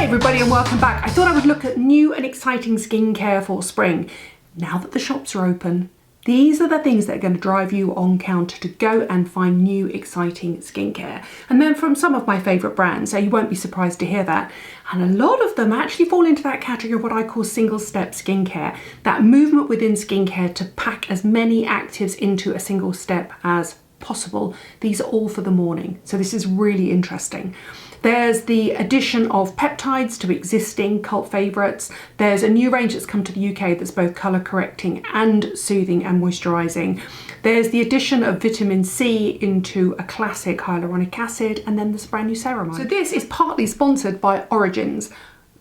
Hi everybody and welcome back. I thought I would look at new and exciting skincare for spring. Now that the shops are open, these are the things that are going to drive you on counter to go and find new exciting skincare. And then from some of my favourite brands, so you won't be surprised to hear that. And a lot of them actually fall into that category of what I call single step skincare. That movement within skincare to pack as many actives into a single step as possible. These are all for the morning. So this is really interesting. There's the addition of peptides to existing cult favourites. There's a new range that's come to the UK that's both colour correcting and soothing and moisturising. There's the addition of vitamin C into a classic hyaluronic acid, and then there's a brand new ceramide. So this is partly sponsored by Origins.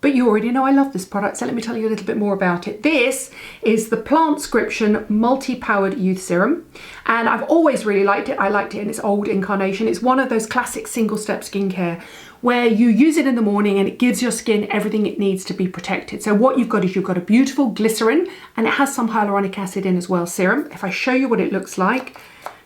But you already know I love this product, so let me tell you a little bit more about it. This is the Plantscription Multi-Powered Youth Serum, and I've always really liked it. I liked it in its old incarnation. It's one of those classic single-step skincare where you use it in the morning and it gives your skin everything it needs to be protected. So what you've got is you've got a beautiful glycerin, and it has some hyaluronic acid in as well, serum. If I show you what it looks like,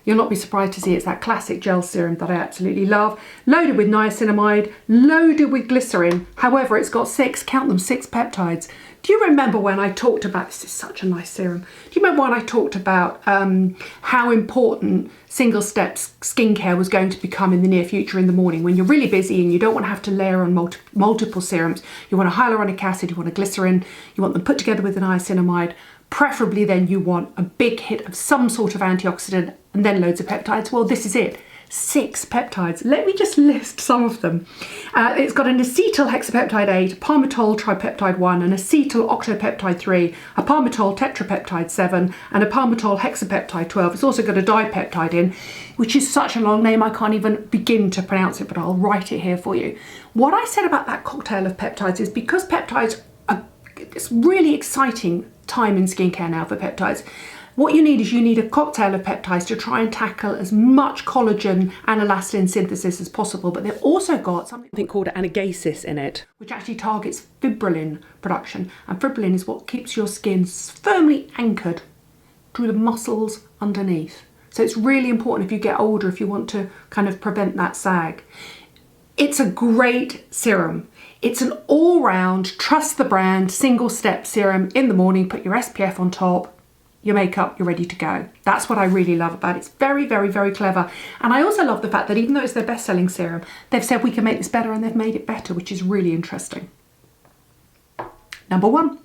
you'll not be surprised to see it's that classic gel serum that I absolutely love. Loaded with niacinamide, loaded with glycerin. However, it's got six peptides. Do you remember when I talked about, this is such a nice serum. Do you remember when I talked about how important single step skincare was going to become in the near future in the morning when you're really busy and you don't want to have to layer on multiple serums. You want a hyaluronic acid, you want a glycerin, you want them put together with a niacinamide. Preferably then you want a big hit of some sort of antioxidant and then loads of peptides. Well, this is it. 6 peptides. Let me just list some of them. It's got an acetyl hexapeptide 8, palmitol tripeptide 1, an acetyl octopeptide 3, a palmitol tetrapeptide 7, and a palmitol hexapeptide 12. It's also got a dipeptide in, which is such a long name I can't even begin to pronounce it, but I'll write it here for you. What I said about that cocktail of peptides is because peptides are this really exciting time in skincare now for peptides. What you need is you need a cocktail of peptides to try and tackle as much collagen and elastin synthesis as possible, but they've also got something called anagasis in it, which actually targets fibrillin production, and fibrillin is what keeps your skin firmly anchored to the muscles underneath. So it's really important if you get older, if you want to kind of prevent that sag. It's a great serum. It's an all-round, trust the brand, single-step serum in the morning. Put your SPF on top, your makeup, you're ready to go. That's what I really love about it. It's very, very, very clever. And I also love the fact that even though it's their best-selling serum, they've said we can make this better, and they've made it better, which is really interesting. Number 1.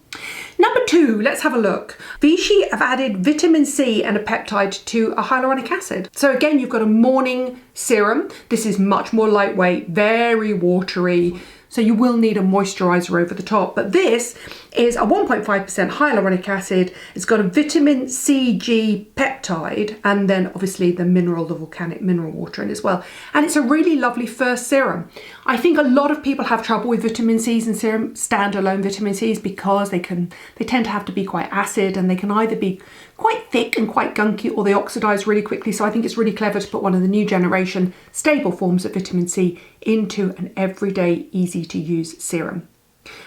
Number 2, let's have a look. Vichy have added vitamin C and a peptide to a hyaluronic acid. So again, you've got a morning serum. This is much more lightweight, very watery. So you will need a moisturiser over the top. But this is a 1.5% hyaluronic acid. It's got a vitamin C-G peptide, and then obviously the volcanic mineral water in as well. And it's a really lovely first serum. I think a lot of people have trouble with vitamin C's and serum, standalone vitamin C's, because they tend to have to be quite acid, and they can either be quite thick and quite gunky, or they oxidize really quickly. So I think it's really clever to put one of the new generation stable forms of vitamin C into an everyday easy to use serum.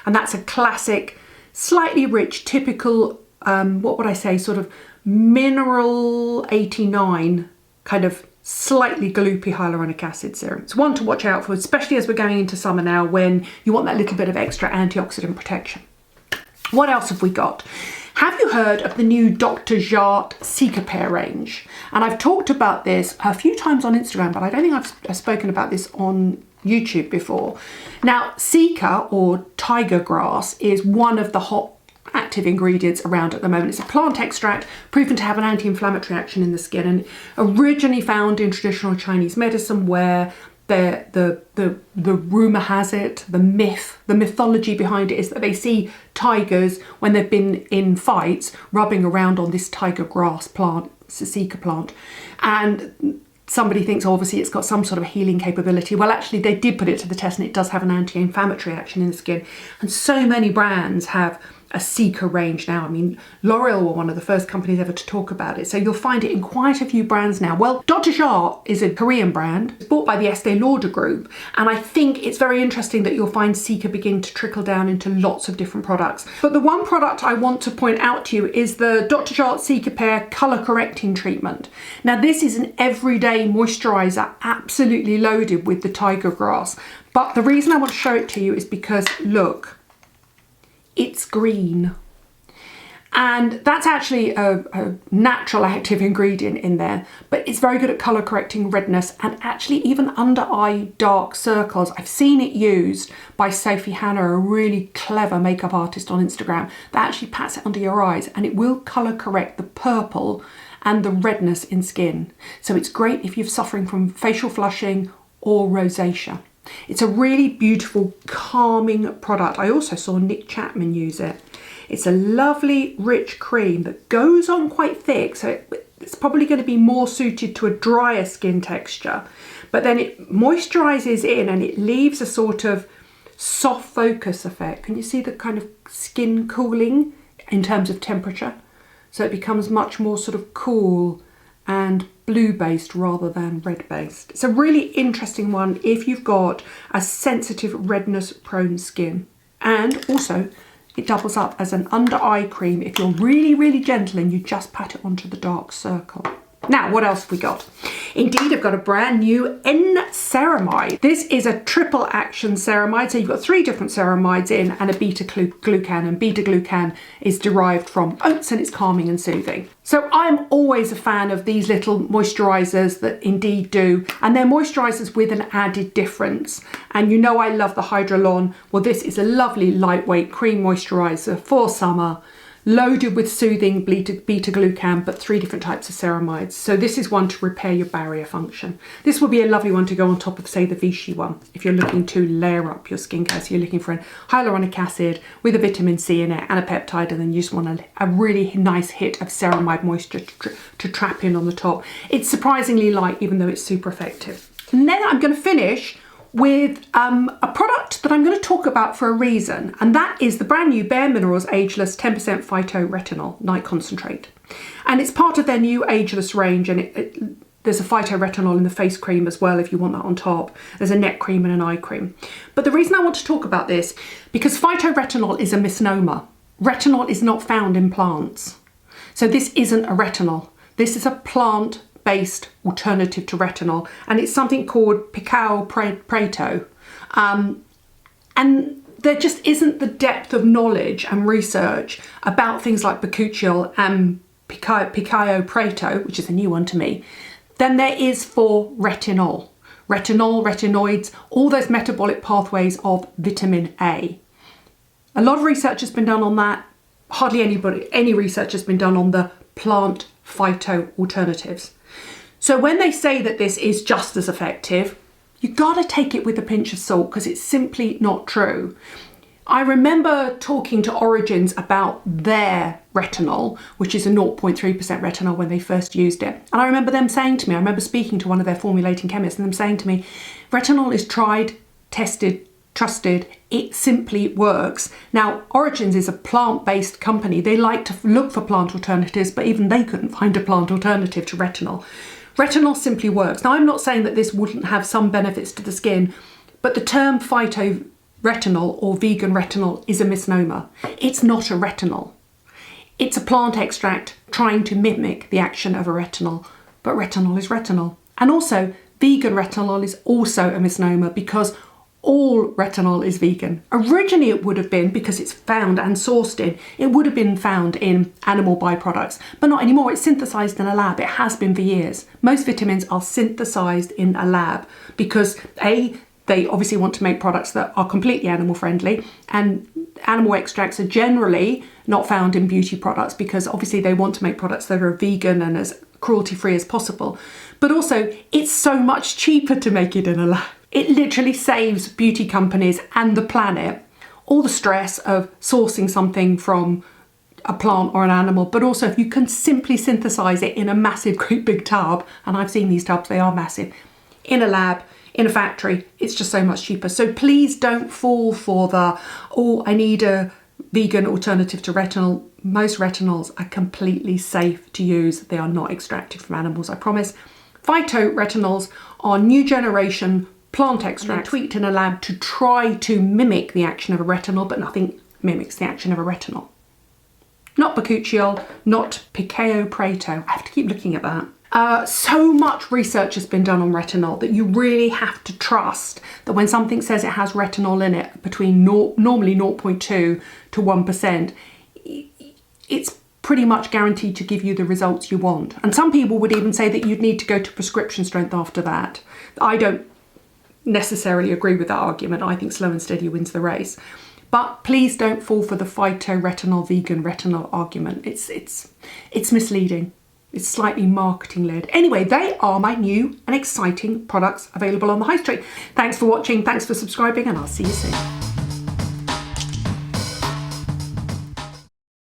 And that's a classic, slightly rich, typical, what would I say, sort of mineral 89 kind of slightly gloopy hyaluronic acid serum. It's one to watch out for, especially as we're going into summer now, when you want that little bit of extra antioxidant protection. What else have we got? Have you heard of the new Dr. Jart Cicapair range? And I've talked about this a few times on Instagram, but I don't think I've spoken about this on YouTube before. Now, cica, or tiger grass, is one of the hot active ingredients around at the moment. It's a plant extract proven to have an anti-inflammatory action in the skin, and originally found in traditional Chinese medicine, where the rumour has it, the mythology behind it is that they see tigers when they've been in fights rubbing around on this tiger grass plant, cica plant, and somebody thinks obviously it's got some sort of healing capability. Well, actually they did put it to the test, and it does have an anti-inflammatory action in the skin. And so many brands have a Cica range now. I mean, L'Oreal were one of the first companies ever to talk about it. So you'll find it in quite a few brands now. Well, Dr. Jart is a Korean brand. It's bought by the Estee Lauder group. And I think it's very interesting that you'll find Cica begin to trickle down into lots of different products. But the one product I want to point out to you is the Dr. Jart Cica Pair Colour Correcting Treatment. Now, this is an everyday moisturiser, absolutely loaded with the tiger grass. But the reason I want to show it to you is because, look, it's green. And that's actually a natural active ingredient in there, but it's very good at colour correcting redness and actually even under eye dark circles. I've seen it used by Sophie Hannah, a really clever makeup artist on Instagram, that actually pats it under your eyes and it will colour correct the purple and the redness in skin. So it's great if you're suffering from facial flushing or rosacea. It's a really beautiful, calming product. I also saw Nick Chapman use it. It's a lovely, rich cream that goes on quite thick, so it's probably going to be more suited to a drier skin texture. But then it moisturises in and it leaves a sort of soft focus effect. Can you see the kind of skin cooling in terms of temperature? So it becomes much more sort of cool and blue-based rather than red-based. It's a really interesting one if you've got a sensitive redness-prone skin. And also, it doubles up as an under-eye cream if you're really, really gentle and you just pat it onto the dark circle. Now, what else have we got? Indeed, I've got a brand new Ceramide. This is a triple action ceramide. So you've got 3 different ceramides in and a beta-glucan. And beta-glucan is derived from oats and it's calming and soothing. So I'm always a fan of these little moisturisers that Indeed do. And they're moisturisers with an added difference. And you know I love the Hydrolon. Well, this is a lovely lightweight cream moisturiser for summer, loaded with soothing beta-glucan, but 3 different types of ceramides. So this is one to repair your barrier function. This will be a lovely one to go on top of, say, the Vichy one, if you're looking to layer up your skincare. So you're looking for a hyaluronic acid with a vitamin C in it and a peptide, and then you just want a really nice hit of ceramide moisture to trap in on the top. It's surprisingly light, even though it's super effective. And then I'm going to finish with a product that I'm going to talk about for a reason, and that is the brand new Bare Minerals Ageless 10% Phytoretinal Night Concentrate. And it's part of their new Ageless range, and there's a phytoretinol in the face cream as well if you want that on top. There's a neck cream and an eye cream. But the reason I want to talk about this, because phytoretinol is a misnomer. Retinol is not found in plants. So this isn't a retinol. This is a plant-based alternative to retinol, and it's something called Picao Prato. And there just isn't the depth of knowledge and research about things like bakuchiol and Picao Prato, which is a new one to me, than there is for retinol. Retinol, retinoids, all those metabolic pathways of vitamin A. A lot of research has been done on that. Hardly any research has been done on the plant phyto alternatives. So when they say that this is just as effective, you gotta take it with a pinch of salt because it's simply not true. I remember talking to Origins about their retinol, which is a 0.3% retinol when they first used it. And I remember them saying to me, I remember speaking to one of their formulating chemists and them saying to me, retinol is tried, tested, trusted, it simply works. Now, Origins is a plant-based company. They like to look for plant alternatives, but even they couldn't find a plant alternative to retinol. Retinol simply works. Now, I'm not saying that this wouldn't have some benefits to the skin, but the term phytoretinol or vegan retinol is a misnomer. It's not a retinol. It's a plant extract trying to mimic the action of a retinol, but retinol is retinol. And also, vegan retinol is also a misnomer because all retinol is vegan. Originally it would have been, because it's found and sourced in, it would have been found in animal byproducts, but not anymore. It's synthesized in a lab. It has been for years. Most vitamins are synthesized in a lab because they obviously want to make products that are completely animal friendly, and animal extracts are generally not found in beauty products because obviously they want to make products that are vegan and as cruelty free as possible. But also it's so much cheaper to make it in a lab. It literally saves beauty companies and the planet all the stress of sourcing something from a plant or an animal, but also if you can simply synthesize it in a massive, great big tub, and I've seen these tubs, they are massive, in a lab, in a factory, it's just so much cheaper. So please don't fall for the, oh, I need a vegan alternative to retinol. Most retinols are completely safe to use. They are not extracted from animals, I promise. Phytoretinols are new generation plant extract tweaked in a lab to try to mimic the action of a retinol, but nothing mimics the action of a retinol. Not bakuchiol, not Picheo Prato. I have to keep looking at that. So much research has been done on retinol that you really have to trust that when something says it has retinol in it between normally 0.2 to 1%, it's pretty much guaranteed to give you the results you want. And some people would even say that you'd need to go to prescription strength after that. I don't necessarily agree with that argument. I think slow and steady wins the race. But please don't fall for the phytoretinol, vegan retinol argument. It's misleading. It's slightly marketing led. Anyway, they are my new and exciting products available on the high street. Thanks for watching, thanks for subscribing, and I'll see you soon.